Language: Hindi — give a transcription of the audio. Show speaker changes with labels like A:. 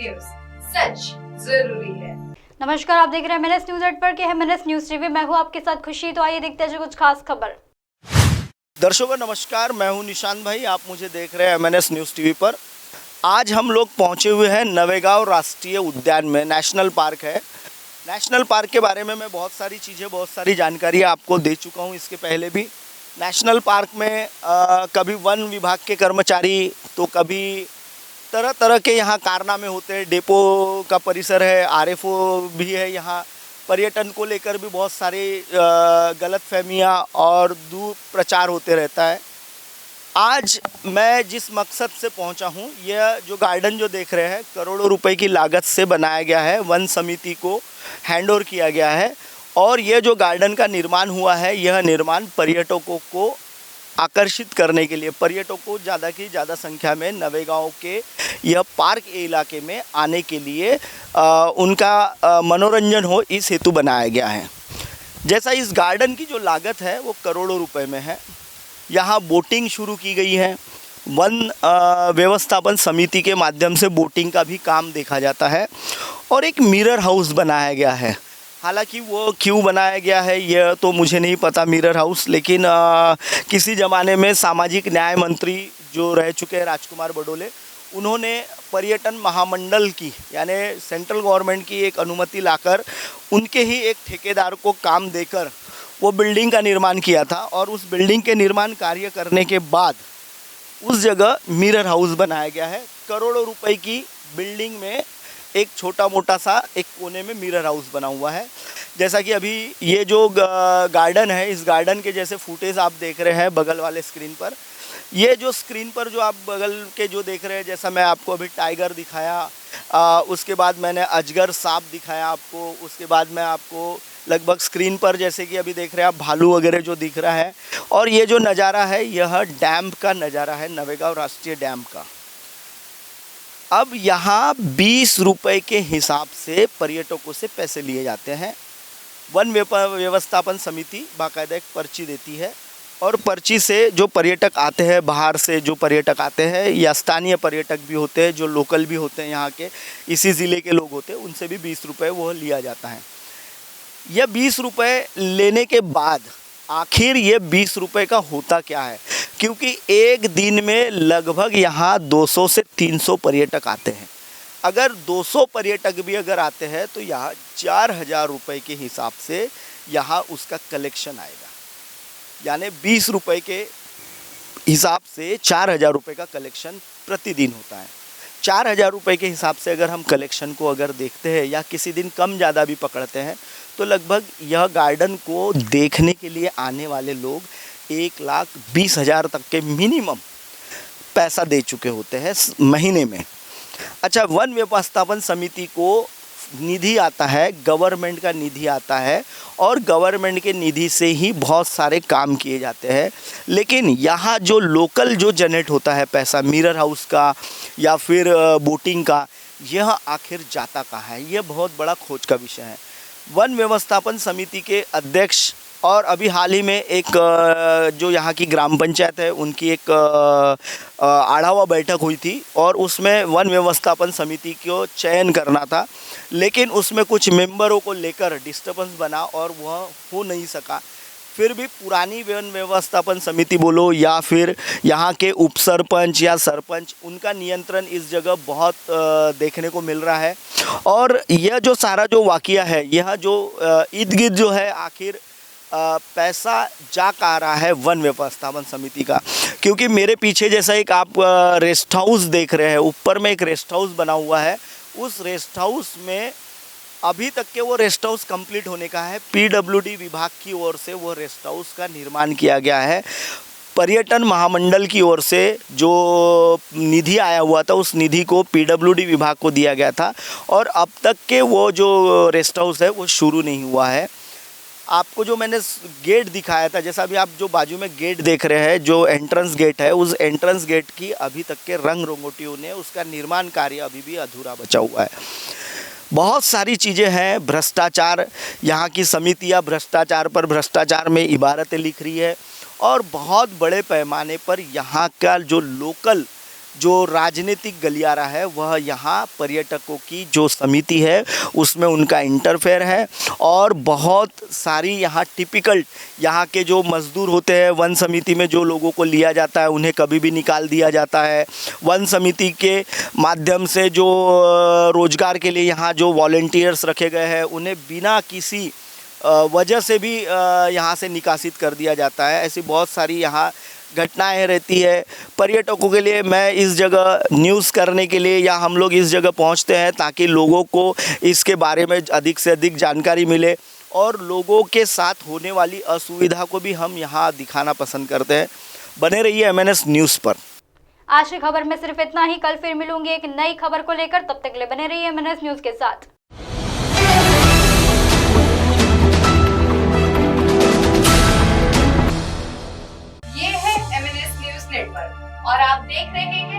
A: न्यूज, सच जरूरी है।
B: नमस्कार, आप देख रहे हैं MNS न्यूज 8 पर के MNS न्यूज टीवी। मैं हूं आपके साथ खुशी। तो आइए देखते हैं जो कुछ खास खबर।
C: दर्शकों नमस्कार, मैं हूं निशांत भाई। आप मुझे देख रहे हैं MNS न्यूज टीवी पर। आज हम लोग पहुंचे हुए हैं नवेगांव राष्ट्रीय उद्यान में। नेशनल पार्क है। नेशनल पार्क के बारे में मैं बहुत सारी चीज़ें, बहुत सारी जानकारी आपको दे चुका हूं इसके पहले भी। नेशनल पार्क में कभी वन विभाग के कर्मचारी, तो कभी तरह तरह के यहाँ कारनामे होते हैं। डेपो का परिसर है, RFO भी है यहाँ। पर्यटन को लेकर भी बहुत सारी गलतफहमियाँ और दुष्प्रचार होते रहता है। आज मैं जिस मकसद से पहुंचा हूं, यह जो गार्डन जो देख रहे हैं, करोड़ों रुपए की लागत से बनाया गया है। वन समिति को हैंडओवर किया गया है और यह जो गार्डन का निर्माण हुआ है, यह निर्माण पर्यटकों को आकर्षित करने के लिए, पर्यटकों को ज़्यादा की ज़्यादा संख्या में नवेगांव के यह पार्क इलाके में आने के लिए उनका मनोरंजन हो, इस हेतु बनाया गया है। जैसा इस गार्डन की जो लागत है वो करोड़ों रुपए में है। यहाँ बोटिंग शुरू की गई है। वन व्यवस्थापन समिति के माध्यम से बोटिंग का भी काम देखा जाता है और एक मिरर हाउस बनाया गया है। हालांकि वो क्यों बनाया गया है यह तो मुझे नहीं पता, मिरर हाउस, लेकिन किसी ज़माने में सामाजिक न्याय मंत्री जो रह चुके हैं राजकुमार बडोले, उन्होंने पर्यटन महामंडल की, यानी सेंट्रल गवर्नमेंट की एक अनुमति लाकर उनके ही एक ठेकेदार को काम देकर वो बिल्डिंग का निर्माण किया था। और उस बिल्डिंग के निर्माण कार्य करने के बाद उस जगह मिरर हाउस बनाया गया है। करोड़ों रुपए की बिल्डिंग में एक छोटा मोटा सा एक कोने में मिरर हाउस बना हुआ है। जैसा कि अभी ये जो गार्डन है, इस गार्डन के जैसे फुटेज आप देख रहे हैं बगल वाले स्क्रीन पर। ये जो स्क्रीन पर जो आप बगल के जो देख रहे हैं, जैसा मैं आपको अभी टाइगर दिखाया, उसके बाद मैंने अजगर सांप दिखाया आपको, उसके बाद मैं आपको लगभग स्क्रीन पर जैसे कि अभी देख रहे हैं आप भालू वगैरह जो दिख रहा है। और ये जो नज़ारा है यह डैम का नज़ारा है, नवेगांव राष्ट्रीय डैम का। अब यहाँ 20 रुपए के हिसाब से पर्यटकों से पैसे लिए जाते हैं। वन व्यवस्थापन समिति बाकायदा एक पर्ची देती है और पर्ची से जो पर्यटक आते हैं, बाहर से जो पर्यटक आते हैं या स्थानीय पर्यटक भी होते हैं, जो लोकल भी होते हैं, यहाँ के इसी ज़िले के लोग होते हैं, उनसे भी 20 रुपये वो लिया जाता है। यह 20 रुपये लेने के बाद आखिर ये 20 रुपये का होता क्या है, क्योंकि एक दिन में लगभग यहाँ 200 से 300 पर्यटक आते हैं। अगर 200 पर्यटक भी अगर आते हैं तो यहाँ 4000 रुपये के हिसाब से यहाँ उसका कलेक्शन आएगा। यानी 20 रुपये के हिसाब से 4000 रुपये का कलेक्शन प्रतिदिन होता है। 4000 रुपये के हिसाब से अगर हम कलेक्शन को अगर देखते हैं या किसी दिन कम ज़्यादा भी पकड़ते हैं, तो लगभग यह गार्डन को देखने के लिए आने वाले लोग 1,20,000 तक के मिनिमम पैसा दे चुके होते हैं महीने में। अच्छा, वन व्यवस्थापन समिति को निधि आता है, गवर्नमेंट का निधि आता है और गवर्नमेंट के निधि से ही बहुत सारे काम किए जाते हैं। लेकिन यहाँ जो लोकल जो जनरेट होता है पैसा, मिरर हाउस का या फिर बोटिंग का, यह आखिर जाता कहाँ है, यह बहुत बड़ा खोज का विषय है। वन व्यवस्थापन समिति के अध्यक्ष और अभी हाल ही में एक जो यहाँ की ग्राम पंचायत है उनकी एक आढ़ावा बैठक हुई थी और उसमें वन व्यवस्थापन समिति को चयन करना था, लेकिन उसमें कुछ मेंबरों को लेकर डिस्टर्बेंस बना और वह हो नहीं सका। फिर भी पुरानी वन व्यवस्थापन समिति बोलो या फिर यहाँ के उप सरपंच या सरपंच, उनका नियंत्रण इस जगह बहुत देखने को मिल रहा है। और यह जो सारा जो वाक़या है, यह जो इर्द गिर्द जो है, आखिर पैसा जा आ रहा है वन व्यवस्थापन समिति का। क्योंकि मेरे पीछे जैसा एक आप रेस्ट हाउस देख रहे हैं, ऊपर में एक रेस्ट हाउस बना हुआ है। उस रेस्ट हाउस में अभी तक के वो रेस्ट हाउस कंप्लीट होने का है। PWD विभाग की ओर से वो रेस्ट हाउस का निर्माण किया गया है। पर्यटन महामंडल की ओर से जो निधि आया हुआ था, उस निधि को PWD विभाग को दिया गया था और अब तक के वो जो रेस्ट हाउस है वो शुरू नहीं हुआ है। आपको जो मैंने गेट दिखाया था, जैसा अभी आप जो बाजू में गेट देख रहे हैं, जो एंट्रेंस गेट है, उस एंट्रेंस गेट की अभी तक के रंग रंगोटियों ने उसका निर्माण कार्य अभी भी अधूरा बचा हुआ है। बहुत सारी चीज़ें हैं। भ्रष्टाचार, यहाँ की समितियाँ भ्रष्टाचार पर भ्रष्टाचार में इबारतें लिख रही है और बहुत बड़े पैमाने पर यहाँ का जो लोकल जो राजनीतिक गलियारा है वह यहाँ पर्यटकों की जो समिति है उसमें उनका इंटरफेयर है। और बहुत सारी यहाँ टिपिकल यहाँ के जो मज़दूर होते हैं, वन समिति में जो लोगों को लिया जाता है उन्हें कभी भी निकाल दिया जाता है। वन समिति के माध्यम से जो रोज़गार के लिए यहाँ जो वॉलंटियर्स रखे गए हैं उन्हें बिना किसी वजह से भी यहाँ से निकासित कर दिया जाता है। ऐसी बहुत सारी यहाँ घटनाएं रहती है। पर्यटकों के लिए मैं इस जगह न्यूज़ करने के लिए या हम लोग इस जगह पहुँचते हैं ताकि लोगों को इसके बारे में अधिक से अधिक जानकारी मिले और लोगों के साथ होने वाली असुविधा को भी हम यहाँ दिखाना पसंद करते हैं। बने रहिए MNS न्यूज़ पर।
B: आज की खबर में सिर्फ इतना ही। कल फिर मिलूंगी एक नई खबर को लेकर, तब तक के लिए बने रहिए MNS न्यूज़ के साथ।
A: ये है MNS न्यूज नेटवर्क और आप देख रहे हैं